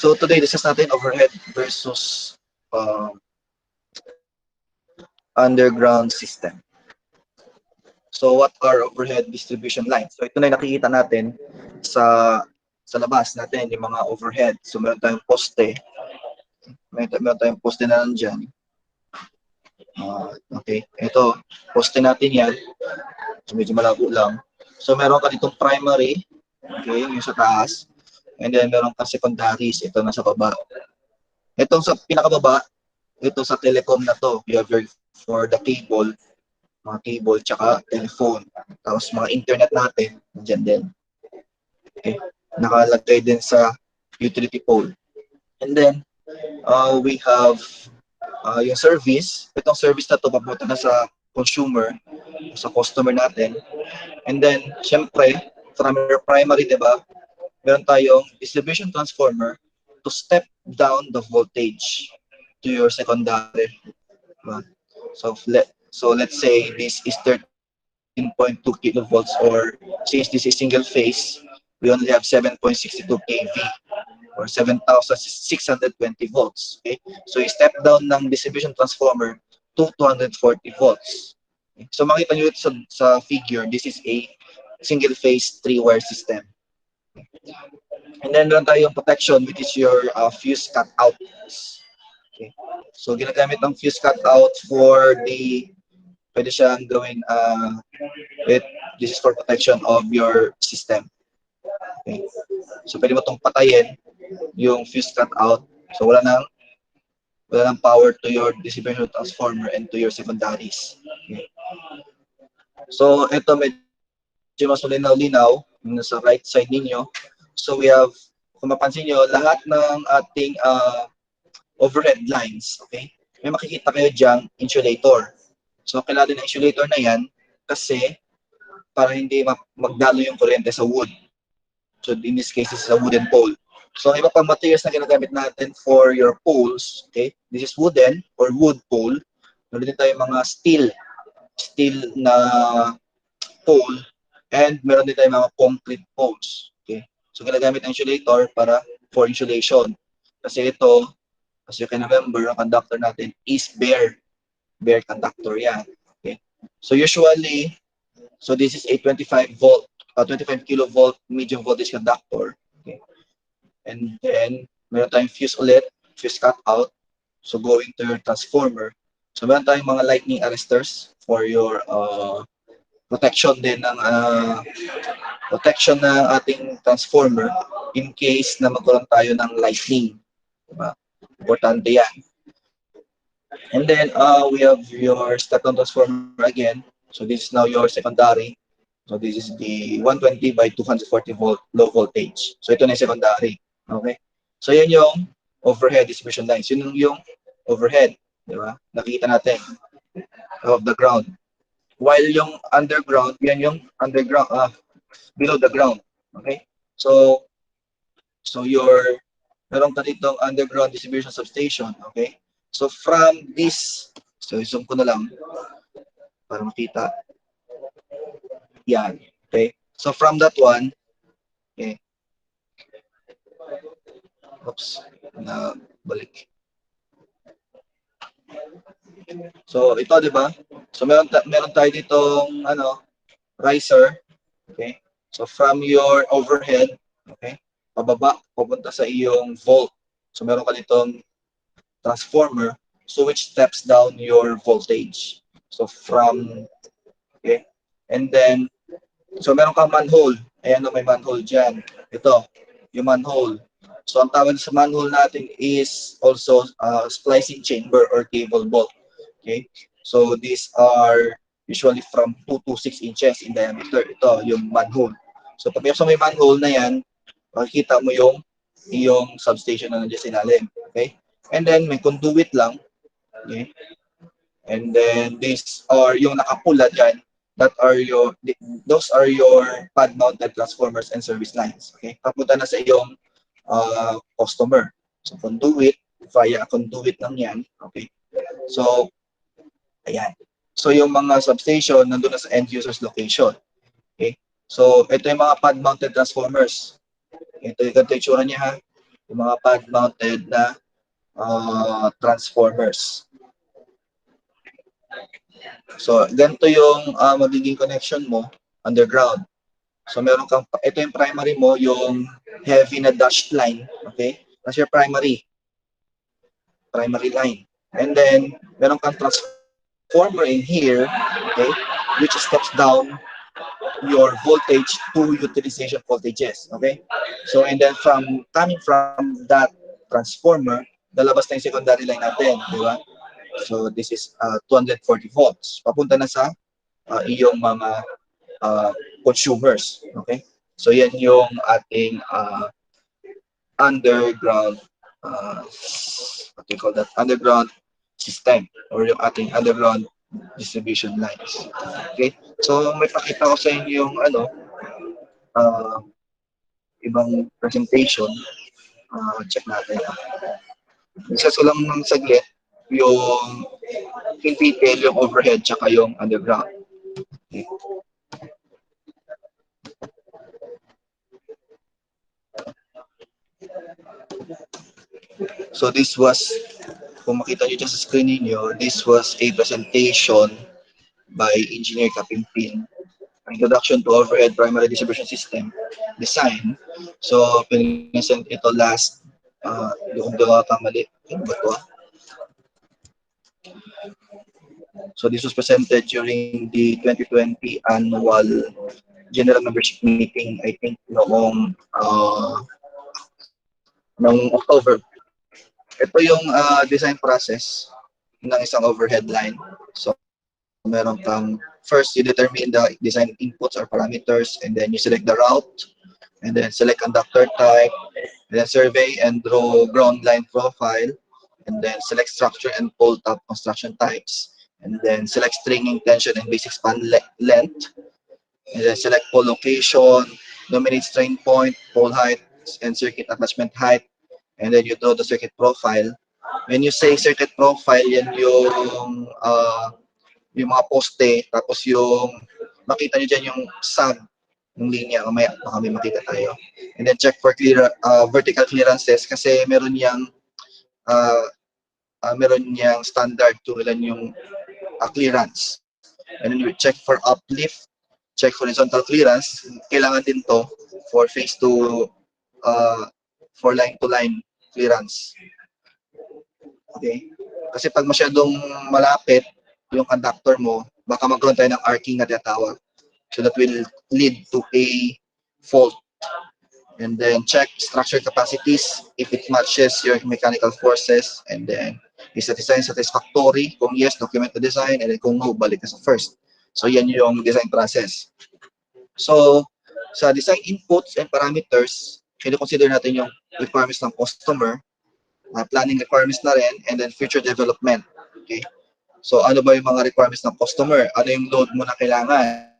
So today, discuss natin overhead versus underground system. So what are overhead distribution lines? So ito na yung nakikita natin sa labas natin, yung mga overhead. So meron tayong poste. Meron tayong poste na nandyan. Okay, ito, poste natin yan. So medyo malabo lang. So meron ka ditong primary, okay, yung sa taas. And then meron ka secondaries, ito nasa baba. Itong sa pinakababa, ito sa telecom na to, you have your, for the cable, mga cable, tsaka telephone. Tapos mga internet natin, dyan din. Okay. Nakalagay din sa utility pole. And then, we have yung service. Itong service na to, papunta na sa consumer, sa customer natin. And then, syempre, from your primary, di ba, meron tayong distribution transformer to step down the voltage to your secondary. Diba? So let's say this is 13.2 kilovolts, or since this is single phase, we only have 7.62 kV or 7,620 volts. Okay? So i-step down ng distribution transformer to 240 volts. Okay? So makita nyo ito sa figure, this is a single phase 3-wire system. And then meron tayong protection, which is your fuse cutout. Okay. So ginagamit ng fuse cutout for the, pwede siyang gawin, this is for protection of your system. Okay. So pwede mo itong patayin, yung fuse cutout. So wala nang power to your distribution transformer and to your secondaries. Okay. So ito medyo mas malinaw-linaw, nasa right side ninyo. So we have, kung mapansin nyo, lahat ng ating overhead lines, okay? May makikita kayo diyang insulator. So kailangan ng insulator na yan kasi para hindi magdalo yung kuryente sa wood. So in this case, this is a wooden pole. So iba pang materials na ginagamit natin for your poles, okay? This is wooden or wood pole. Meron din tayo mga steel na pole, and meron din tayong mga concrete poles. Okay? So ginagamit ang insulator for insulation. Kasi ito, as you can remember, ang conductor natin is bare conductor yan. Okay? So usually, so this is a 25 kilovolt medium voltage conductor. Okay? And then meron tayong fuse ulit, fuse cutout. So going to your transformer. So meron tayong mga lightning arresters for your protection din ng ating transformer in case na magkaroon tayo ng lightning. Diba? Importante yan. And then we have your step-down transformer again. So this is now your secondary. So this is the 120 by 240 volt low voltage. So ito na yung secondary. Okay? So yan yung overhead distribution lines. Yun yung overhead. Diba? Nakikita natin of the ground. While yung underground, yan yung underground, below the ground. Okay? So meron ka ditong underground distribution substation. Okay? So from this, so zoom ko na lang para makita. Yan. Okay? So from that one, okay. Oops. Balik. So ito, di ba? So meron tayo ditong riser, okay? So from your overhead, okay? Pababa, pupunta sa iyong volt. So meron ka ditong transformer, so which steps down your voltage. So from, okay? And then, so meron kang manhole. Ayan, may manhole dyan. Ito, yung manhole. So ang tawag sa manhole natin is also splicing chamber or cable bolt. Okay? So these are usually from 2 to 6 inches in diameter. Ito, yung manhole. So pag may manhole na yan, makikita mo yung substation na nandiyan sa ilalim. Okay? And then may conduit lang. Okay? And then these are yung nakapula dyan. Those are your pad-mounted transformers and service lines. Okay? Papunta na sa iyong customer. So conduit, via conduit lang yan. Okay? So, ayan. So yung mga substation nandun na sa end user's location. Okay? So ito yung mga pad-mounted transformers. Ito yung itsura niya ha. yung mga pad-mounted na transformers. So, ganito yung magiging connection mo underground. So, meron kang, ito yung primary mo, yung heavy na dashed line, okay? That's your primary line. And then, meron kang transformer in here, okay, which steps down your voltage to utilization voltages, okay? So, and then coming from that transformer, lalabas na yung secondary line natin, di ba? So, this is 240 volts. Papunta na sa iyong mga consumers, okay? So, yan yung ating underground, what do you call that? Underground system or yung ating underground distribution lines. Okay? So, may pakita ko sa inyo yung ibang presentation. Check natin. Isa ko lang ng saglit yung in detail yung overhead tsaka yung underground. Okay. So this was, kung makita nyo dyan sa screen niyo, this was a presentation by Engineer Kapimpin. Introduction to Overhead Primary Distribution System Design. So, pinesent ito last, yung gawa kamali. Ano ba ito? So, this was presented during the 2020 annual General Membership Meeting, I think, noong October. Ito yung design process ng isang overhead line. So, meron kang, first, you determine the design inputs or parameters, and then you select the route, and then select conductor type, and then survey and draw ground line profile, and then select structure and pole top construction types, and then select stringing, tension, and basic span length, and then select pole location, nominate strain point, pole height, and circuit attachment height, and then you draw the circuit profile. When you say circuit profile, yan yung mga poste, tapos yung makita nyo dyan yung sub ng linya, mamaya baka may makita tayo. And then check for vertical clearances kasi meron yang standard kung ilan yung clearance. And then you check for uplift, check horizontal clearance, kailangan din to for phase to for line to line clearance. Okay? Kasi pag masyadong malapit yung conductor mo, baka magkaroon tayo ng arcing na tinatawag. So that will lead to a fault. And then check structure capacities if it matches your mechanical forces. And then is the design satisfactory? Kung yes, document the design. And then kung no, balik ka sa first. So yan yung design process. So sa design inputs and parameters, consider natin yung requirements ng customer, planning requirements na rin, and then future development. Okay? So ano ba yung mga requirements ng customer? Ano yung load mo na kailangan?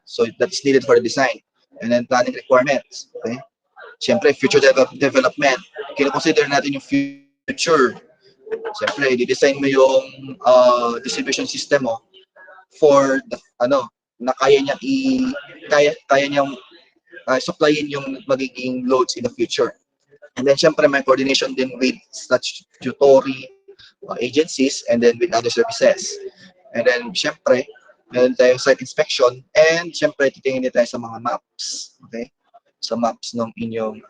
So that's needed for the design. And then planning requirements. Okay? Siyempre, future development. Kino-consider natin yung future. Siyempre, i-design mo yung distribution system mo for the, na kaya niya kaya niyang supplyin yung magiging loads in the future. And then, siyempre, may coordination din with statutory agencies and then with other services. And then, siyempre, meron tayong site inspection and siyempre, titingin din tayo sa mga maps. Okay? Sa maps ng inyong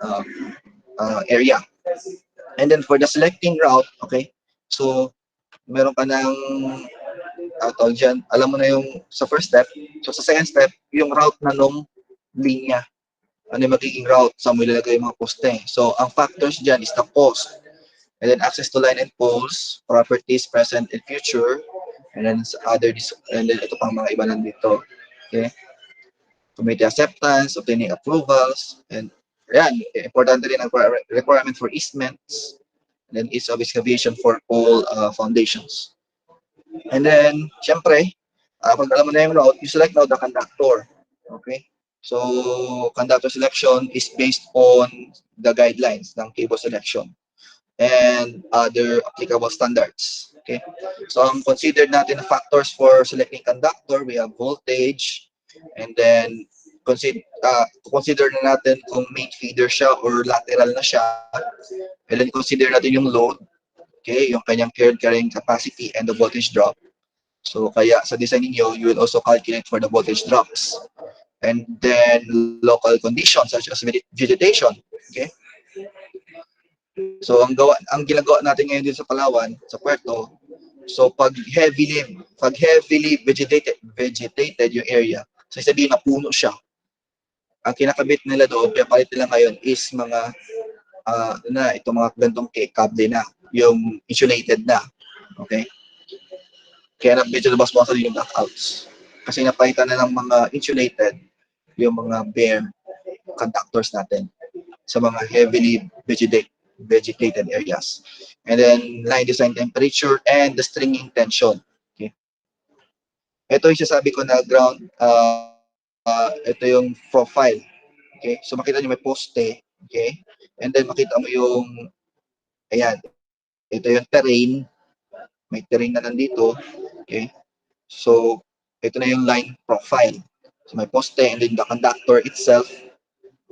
area. And then, for the selecting route, okay? So, meron ka ng tawag dyan, alam mo na yung sa first step. So, sa second step, yung route na nung linya. Ano yung magiging route? Saan mo ilalagay yung mga poste? So, ang factors dyan is the cost. And then access to line and poles, properties present and future, and then and then ito pang mga iba nandito. Okay? Committee acceptance, obtaining approvals, and yan, important rin ang requirement for easements, and then ease of excavation for all foundations. And then, syempre, pag alam mo na yung route, you select now the conductor. Okay? So, conductor selection is based on the guidelines ng cable selection and other applicable standards. Okay? So, ang considered natin na factors for selecting conductor, we have voltage, and then consider na natin kung main feeder siya or lateral na siya. And then consider natin yung load, okay, yung kanyang current carrying capacity and the voltage drop. So kaya sa design niyo, you will also calculate for the voltage drops. And then local conditions such as vegetation, okay? So ang ginagawa natin ngayon din sa Palawan, sa Puerto, so pag heavily vegetated yung area, so sabihin na puno siya. Ang kinakabit nila doon, papalit nila ngayon is mga itong mga gantong kable na, yung insulated na. Okay? Kaya medyo lumabas yung blackouts. Kasi napalitan na ng mga insulated yung mga bare conductors natin sa mga heavily vegetated areas. And then line design temperature and the stringing tension. Okay. Ito yung sasabi ko na ground, ito yung profile. Okay, so makita niyo may poste, okay? And then makita mo yung, ayan, ito yung terrain, may terrain na nandito, okay? So, ito na yung line profile. So, may poste and then the conductor itself,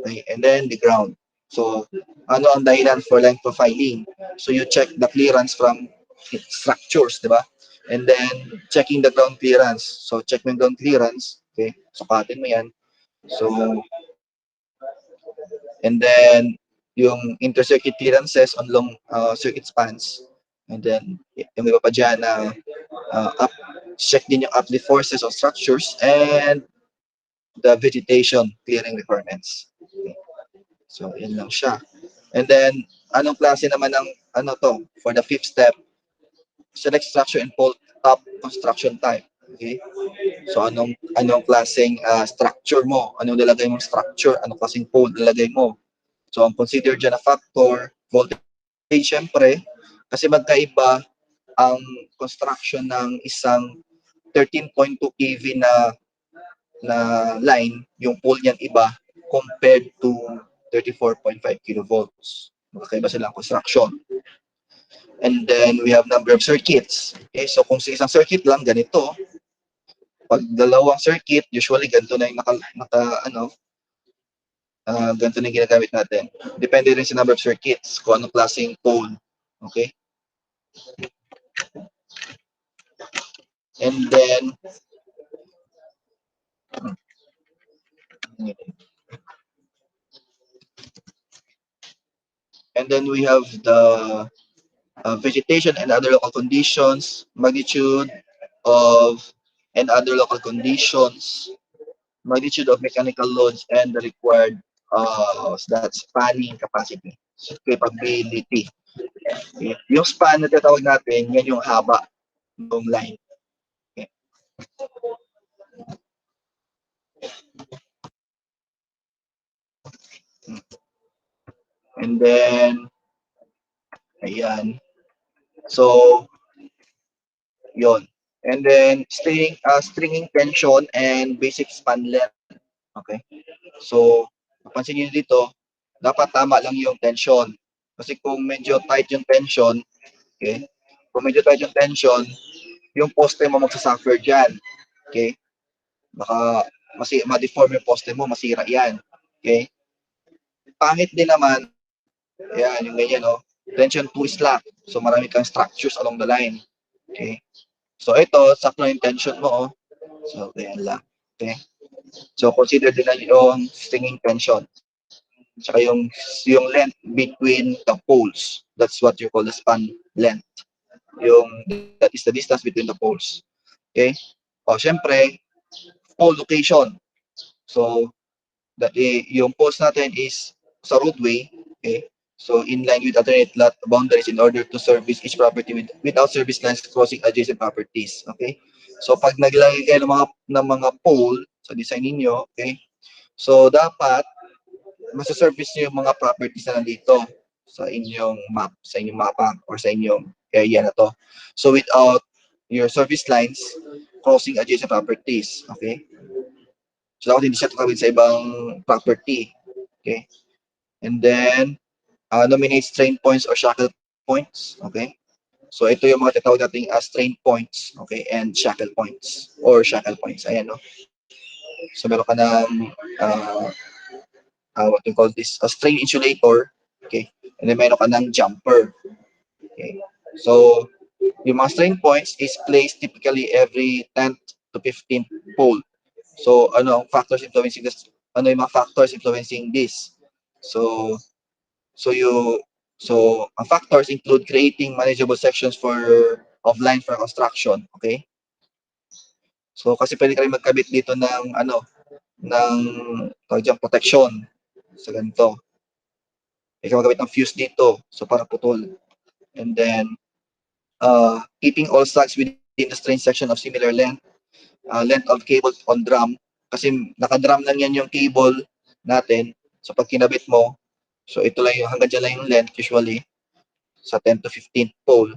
okay? And then the ground. So, ano ang dahilan for line profiling? So, you check the clearance from structures, di ba? And then, checking the ground clearance. So, check mo yung ground clearance, okay? Sukatin mo yan. So, and then yung inter-circuit clearances on long circuit spans. And then yung iba pa dyan na check din yung uplift forces of structures and the vegetation clearing requirements. Okay. So, yun lang siya. And then, anong klase naman ng ano to? For the fifth step, select structure and pole top construction type. Okay? So, anong klaseng structure mo? Anong nilagay mong structure? Anong klaseng pole nilagay mo? So, ang consider dyan na factor, voltage, syempre, kasi magkaiba ang construction ng isang 13.2 kV na line, yung pole niyan iba, compared to 34.5 kilovolts. Magkaiba silang construction. And then, we have number of circuits. Okay, so kung sa isang circuit lang, ganito. Pag dalawang circuit, usually ganito na yung ganito na yung ginagamit natin. Depende rin sa number of circuits, kung anong klaseng pole. Okay? And then, we have the vegetation and other local conditions, magnitude of and other local conditions, magnitude of mechanical loads, and the required that's spanning capacity, capability. Okay. Yung span na tinatawag natin, yan yung haba ng line. Okay. And then, ayan. So, yon. And then, stringing tension and basic span length. Okay. So, napansin niyo dito, dapat tama lang yung tension. Kasi kung medyo tight yung tension, okay, kung medyo tight yung tension, yung poste mo magsasuffer dyan. Okay? Baka ma-deform yung poste mo, masira yan. Okay? Pangit din naman, ayan, yung ganyan, no? Tension 2 is slack. So, marami kang structures along the line. Okay? So, ito, sakto yung tension mo, oh. So, ayan lang. Okay? So, consider din na yung stringing tension. Tsaka yung length between the poles. That's what you call the span length. That is the distance between the poles. Okay? O, syempre, pole location. So, yung poles natin is sa roadway. Okay? So, in line with alternate lot boundaries in order to service each property without service lines crossing adjacent properties. Okay? So, pag naglagay kayo ng mga pole sa design niyo, okay? So, dapat masaservice niyo yung mga properties na nandito sa inyong map, sa inyong mapa, or sa inyong area na to. So, without your service lines crossing adjacent properties. Okay? So, dapat hindi siya tukawin sa ibang property. Okay? And then, nominate strain points or shackle points. Okay? So, ito yung mga tinatawag nating strain points. Okay? And shackle points or shackle points. Ayan, no? So meron ka ng what we call this, a strain insulator, okay? And then meron ka ng jumper, okay? So yung mga strain points is placed typically every 10th to 15th pole. So ano ang factors influencing this? Ano yung mga factors influencing this? So ang factors include creating manageable sections of line for construction, okay? So kasi pwede ka rin magkabit dito ng ng protection sa ganito. Ikaw magkabit ng fuse dito, so para putol. And then keeping all slugs within the strain section of similar length of cable on drum, kasi naka-drum lang yan yung cable natin. So pag kinabit mo, so ito lang yung hanggang dyan lang yung length usually sa 10 to 15 pole.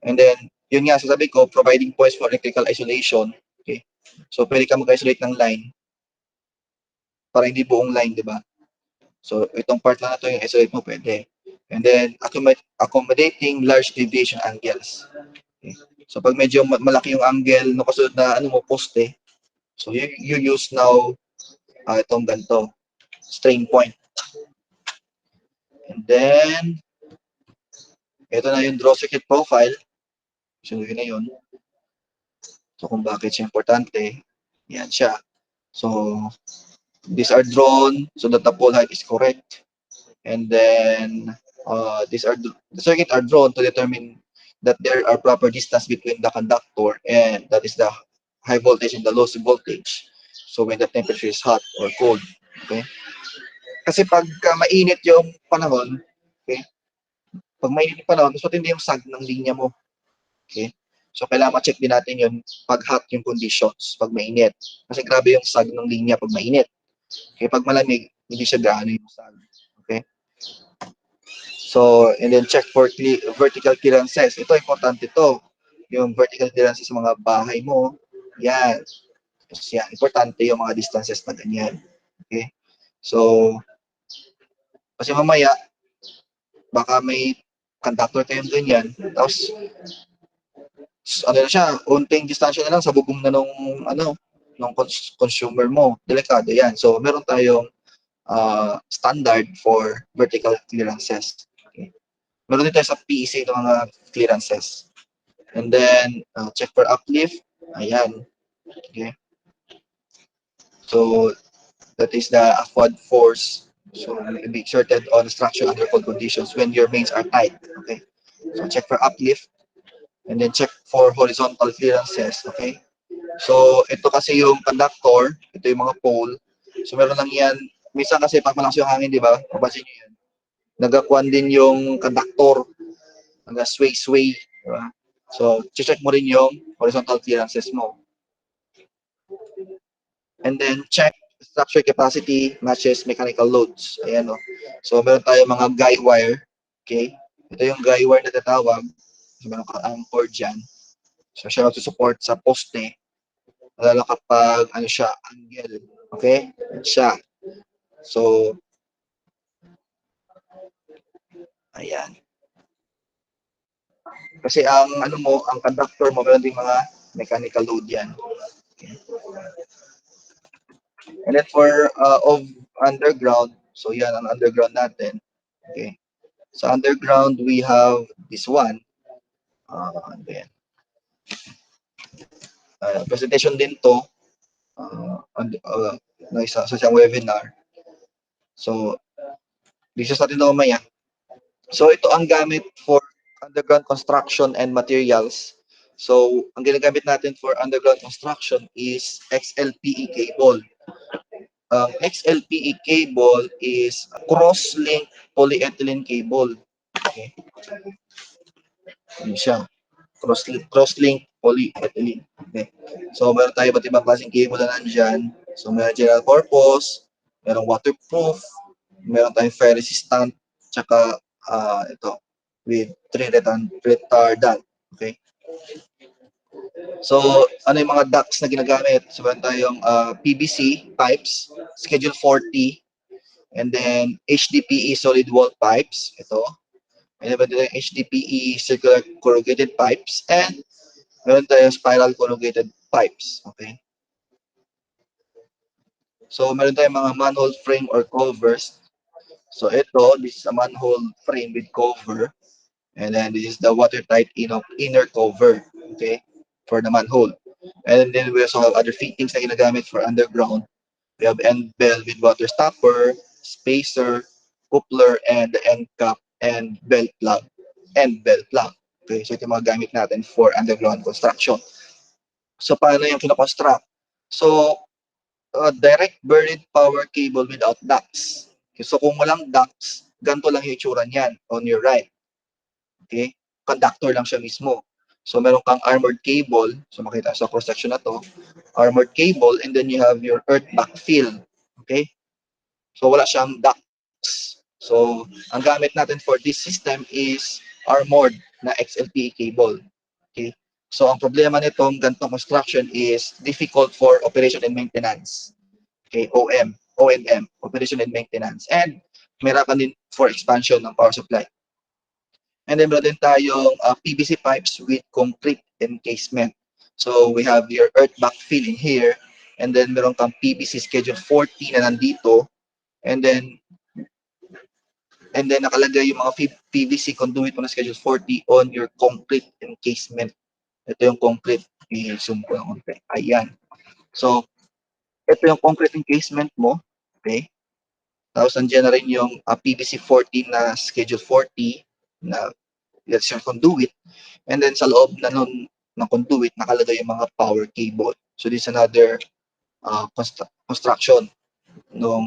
And then yun nga sasabi ko, providing points for electrical isolation. Okay. So pwede ka mag-isolate ng line para hindi buong line, di ba? So itong part lang na to yung isolate mo pwede. And then accommodating large deviation angles. Okay. So pag medyo malaki yung angle no kasunod na poste, so you use now itong ganito, strain point. And then ito na yung draw circuit profile. So yun na yun. So kung bakit siya importante, yan siya. So these are drawn so that the pole height is correct. And then the circuit are drawn to determine that there are proper distance between the conductor, and that is the high voltage and the low voltage. So when the temperature is hot or cold, okay? Kasi pag mainit yung panahon, okay? Pag mainit yung panahon, mas matindi yung sag ng linya mo, okay? So kailangan ma-check din natin yun pag hot yung conditions, pag mainit. Kasi grabe yung sag ng linya pag mainit. Okay, pag malamig, hindi siya gaano yung sag. Okay? So, and then check for vertical clearances. Ito, importante to. Yung vertical clearances sa mga bahay mo. Yan. Yan. Importante yung mga distances na ganyan. Okay? So, kasi mamaya, baka may conductor kayong ganyan. Tapos, ano na siya, unting distansya na lang sa bubong na nung consumer mo. Delikado yan. So, meron tayong standard for vertical clearances. Okay. Meron din tayo sa PEC ng mga clearances. And then, check for uplift. Ayan. Okay. So, that is the upward force. So, it be exerted on the structure under cold conditions when your mains are tight. Okay. So, check for uplift. And then, check for horizontal clearances. Okay. So, ito kasi yung conductor. Ito yung mga pole. So, meron lang yan. Minsan kasi pag malakas yung hangin, di ba? Papansin nyo yan. Nagakuan din yung conductor. Naga-sway-sway. Diba? So, check mo rin yung horizontal clearances mo. And then, check structure capacity matches mechanical loads. Ayan, o. So, meron tayo mga guy wire. Okay? Ito yung guy wire na tatawag. So, meron ka anchor dyan. So, siya mag-support sa poste. Lalo kapag, siya, angle. Okay? Siya. So, ayan. Kasi ang ang conductor mo, meron din mga mechanical load yan. Okay. And then for of underground, so yan ang underground natin. Okay. So underground, we have this one. And then, presentation din to na isa sa isang webinar. So, discuss natin na umaya. So, ito ang gamit for underground construction and materials. So, ang ginagamit natin for underground construction is XLPE cable. XLPE cable is cross-link polyethylene cable. Okay. Yun siya. Cross-link polyethylene. Okay. So, meron tayo iba't ibang klaseng cable na nandyan. So, meron general purpose, meron waterproof, meron tayong fire resistant, tsaka ito, with retardant. Okay. So, ano yung mga ducts na ginagamit? So, meron tayong PVC pipes, schedule 40, and then HDPE solid wall pipes, ito. And then meron tayong HDPE circular corrugated pipes, and meron tayong spiral corrugated pipes. Okay. So meron tayong mga manhole frame or covers. So this is a manhole frame with cover. And then this is the watertight inner cover, okay, for the manhole. And then we also have other fittings na ginagamit for underground. We have end bell with water stopper, spacer, coupler, and the end cap and belt plug. End belt plug. Okay, so ito yung mga gamit natin for underground construction. So paano yung kinoconstruct? So direct buried power cable without ducts. Okay, so kung walang ducts, ganito lang yung itsura niyan on your right. Okay? Conductor lang siya mismo. So meron kang armored cable. So makita sa cross section na to, armored cable, and then you have your earth backfill. Okay? So wala siyang ducts. So ang gamit natin for this system is armored na XLPE cable. Okay? So ang problema nitong ganitong construction is difficult for operation and maintenance. Okay, OMM, operation and maintenance. And meron ka din for expansion ng power supply. And then meron din tayong PVC pipes with concrete encasement. So we have your earth backfill in here, and then meron kang PVC schedule 40 na nandito, and then nakalagay yung mga PVC conduit mo na schedule 40 on your concrete encasement. Ito yung concrete, i-zoom ko ng konti. Ayan. So ito yung concrete encasement mo, okay? Tapos nandiyan na rin yung PVC 40 na schedule 40 na that's your conduit. And then sa loob na nun ng conduit, nakalagay yung mga power cable. So this is another construction ng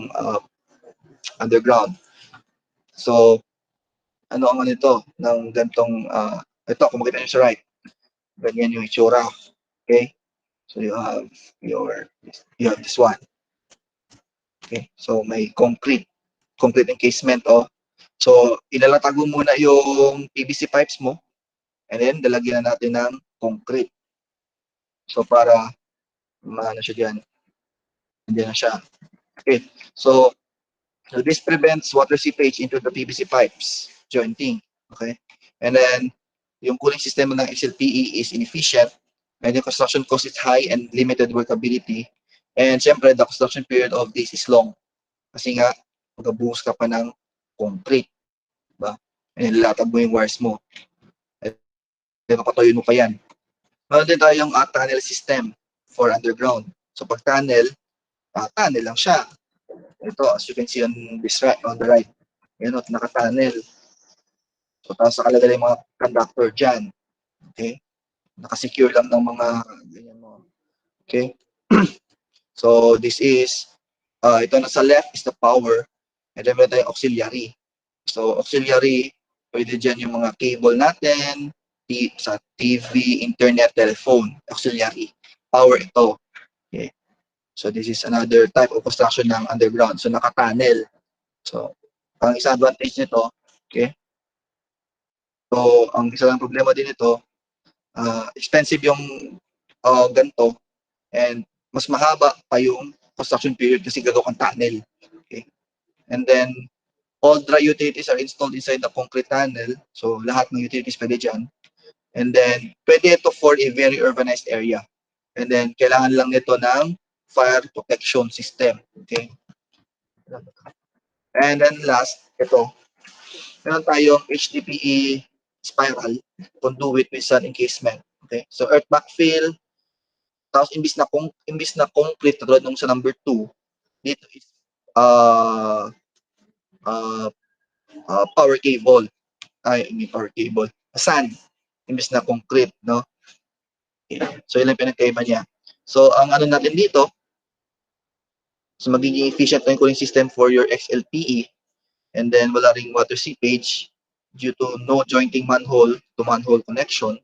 underground. So ano ang nito ng gantong ito, kung makita nyo sa right, ganyan yung itsura. Okay? So you have this one. Okay? So may concrete encasement. So ilalatag mo muna yung PVC pipes mo, and then dalagyan na natin ng concrete. So para maano siya diyan. Hindi na siya. Okay. So this prevents water seepage into the PVC pipes jointing. Okay. And then yung cooling system ng XLPE is inefficient, and the construction cost is high and limited workability. And syempre, the construction period of this is long. Kasi nga, magbuhos ka pa ng concrete. Diba? And nilatag mo yung wires mo. And papatuyin mo pa yan. Meron din tayong tunnel system for underground. So pag tunnel lang siya. Ito, as you can see on this right, on the right. Yan, naka-tunnel. So tapos nakalagay yung mga conductor dyan. Okay? Nakasecure lang ng mga ganyan mo. Okay? So this is, ito na sa left is the power. And then meron tayong auxiliary. So auxiliary, pwede dyan yung mga cable natin, sa TV, internet, telephone, auxiliary. Power ito. Okay. So this is another type of construction ng underground. So naka-tunnel. So ang isang advantage nito, okay? So ang isang problema din nito, expensive yung ganito, and mas mahaba pa yung construction period kasi gagawa kang tunnel. Okay? And then all dry utilities are installed inside the concrete tunnel. So lahat ng utilities pwede dyan. And then pwede ito for a very urbanized area. And then kailangan lang nito ng fire protection system. Okay? And then last, ito. Meron tayong HDPE spiral conduit with sun encasement. Okay? So earth backfill, tapos imbis na concrete tulad nung sa number 2, dito is power cable. Power cable. Sand imbis na concrete, no? Okay. So yun ang pinagkaiba niya. So ang ano natin dito, so magiging efficient yung cooling system for your XLPE, and then wala ring water seepage due to no jointing manhole to manhole connection.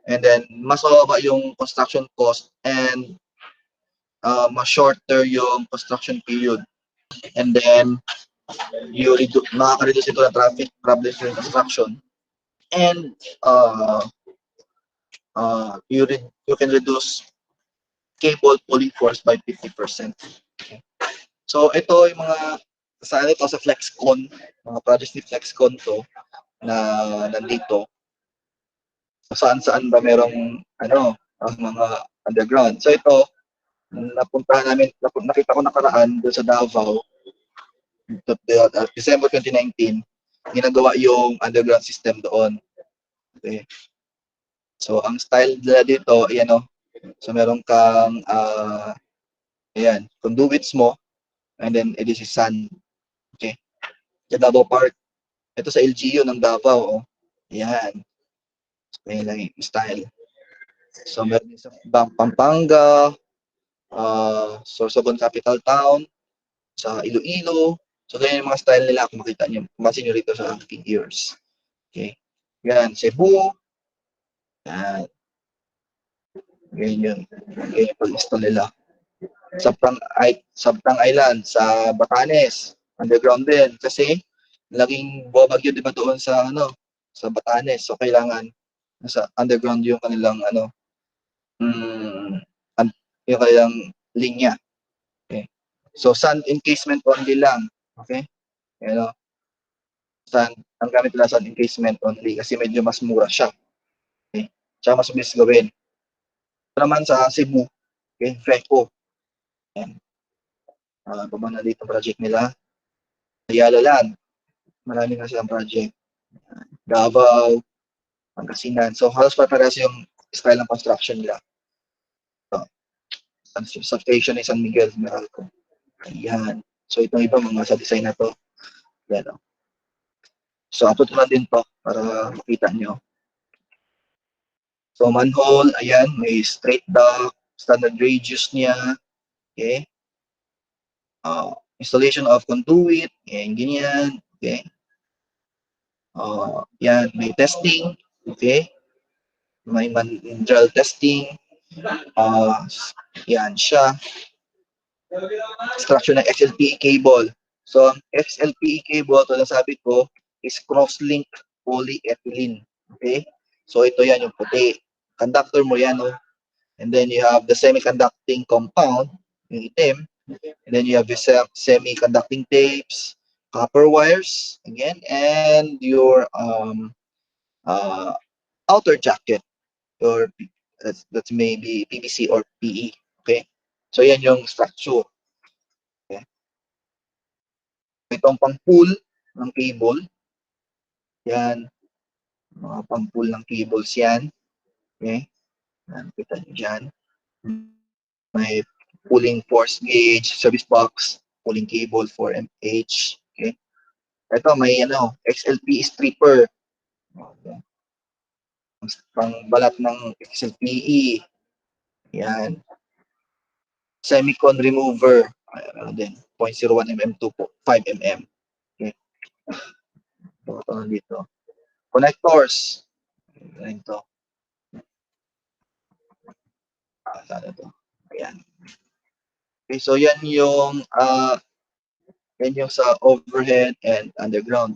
And then mas mababa yung construction cost, and mas shorter yung construction period. And then makaka-reduce ito ng traffic problems during construction. And you can reduce cable pulling force by 50%. Okay. So ito yung mga sa Flexcon, mga projects ni Flexcon to na nandito. Saan ba merong ang mga underground. So ito, Nakita ko nakaraan doon sa Davao, December 2019, ginagawa yung underground system doon. Okay. So, ang style nila dito, ayan o. So, meron kang, ayan, conduits mo, and then, this is sand. Okay. Sa Davao Park. Ito sa LGU ng Davao, oh. Ayan. So, ayan lang yung style. So, meron din sa Pampanga, Sorsogon Capital Town, sa Iloilo. So, ganyan yung mga style nila kung makita nyo. Kumasin nyo rito sa aking ears. Okay. Yan, Cebu. Yan. Ganyan yun. Ganyan yung pag-install nila. Sabtang Island sa Batanes. Underground din. Kasi, laging bumagyo di ba doon sa, sa Batanes. So, kailangan nasa underground yung kanilang, yung kanilang linya. Okay. So, sand encasement only lang. Okay. Ang gamit nila sand encasement only kasi medyo mas mura siya. Okay. Tsaka mas bilis gawin. Ito naman sa Cebu, okay, Freco. Ayan. Pamana dito project nila. Ayala Land. Marami kasi ang project. Davao, Pangasinan. So, halos parehas yung style ng construction nila. So, ang substation ni San Miguel, Meralco. Ayan. So, itong iba mga sa design na to. Ayan. So, upload ko lang din to para makita nyo. So, manhole, ayan, may straight duct, standard radius niya. Okay. Installation of conduit, ayan, ganyan. Okay. Yan, may testing. Okay. May mandrel testing. Yan siya. Structure ng XLPE cable. So, ang XLPE cable, ito lang sabi ko, is cross-link polyethylene. Okay? So, ito yan yung puti. Conductor mo yan, oh. And then you have the semiconducting compound, yung itim. And then you have the semiconducting tapes, copper wires, again, and your outer jacket, or that's maybe PVC or PE. Okay? So, yan yung structure. Okay? Itong pang-pull ng cable. Yan. Mga pang-pull ng cables yan. Okay? Yan, kita nyo dyan. May pulling force gauge, service box, pulling cable for MH. Okay? Ito, may XLPE stripper. Okay. Pang-balat ng XLPE. Yan. Semicon remover. Ano din, 0.01 mm to 5 mm. Okay. Ito dito. Connectors. Ito. Saan ito? Ayan. Okay, so yan yung sa overhead and underground.